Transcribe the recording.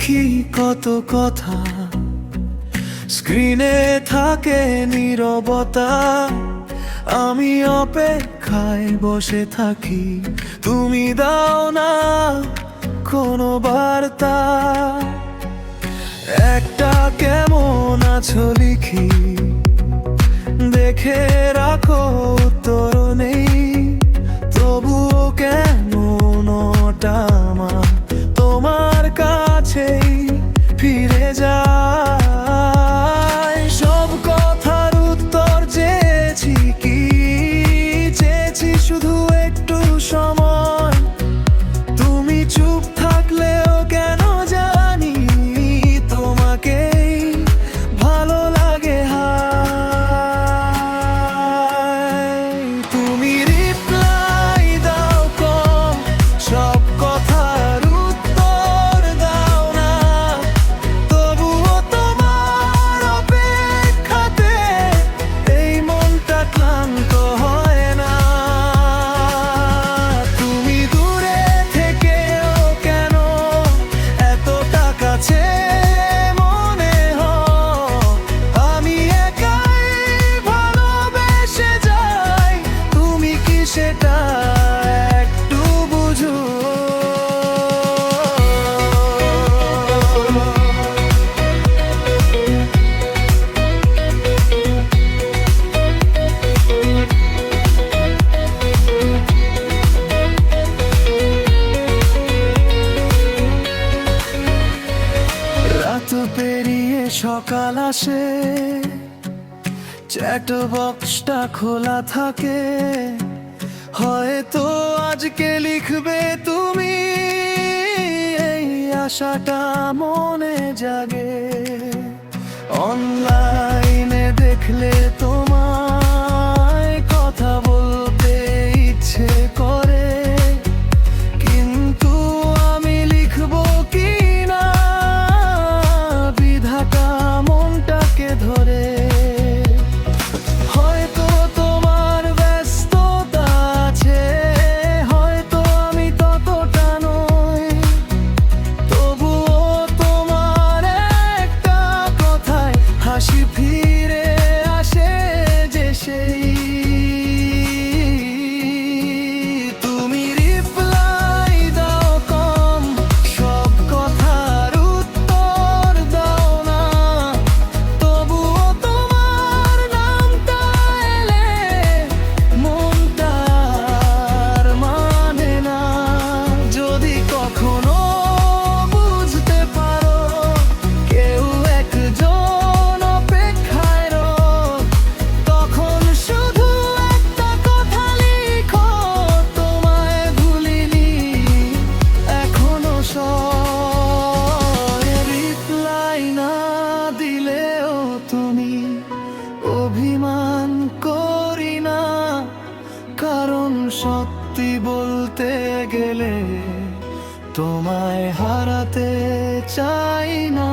লিখি কত কথা, স্ক্রিনে থাকে নীরবতা। আমি অপেক্ষায় বসে থাকি, তুমি দাও না কোনো বার্তা। একটা কেমন আছো লিখি, দেখে রাখো উত্তর নেই। তবুও কেন নটা আমার তোমার কাছেই ফিরে যায়। সব কথার উত্তর চেয়েছি, কি চেয়েছি শুধু একটু সময়। তুমি চুপ থাকলেও কেন জানি তোমাকেই ভালো লাগে। হায়, তুমি রিপ্লাই দাও কম, সব কথার উত্তর দাও না। তবুও তোমার অপেক্ষাতে এই মনটা ক্লান্ত হয় না। তুমি দূরে থেকেও কেন এতটা কাছে মনে হয়। আমি একাই ভালোবেসে যাই, তুমি কি সেটা একটু বুঝো। রাত পেরিয়ে সকাল আসে, চ্যাট বক্সটা খোলা থাকে। হয়তো আজকে লিখবে তুমি, এই আশাটা মনে জাগে। অনলাইনে দেখলে তোমায় কথা বলতে ইচ্ছে করে, কিন্তু আমি লিখবো কি না বিধাতা মনটাকে ধরে। হয়তো তোমার ব্যস্ততা আছে, হয়তো আমি ততটা নই। তবুও তোমার একটা কথায় হাসি ফিরে আসে যে সেই। তুমি রিপ্লাই দাও কম, সব কথার উত্তর দাও না। তবুও তোমার নামটা এলে মনটা আর মানে না। যদি কখনো বুঝতে পারো কেউ একজন অপেক্ষায় রোজ, তখন শুধু একটা কথা লিখো, তোমায় ভুলিনি এখনো সব। রিপ্লাই না দিলেও তুমি অভিমান করি না, কারণ সত্যি বলতে গেলে তোমায় হারাতে চাই না।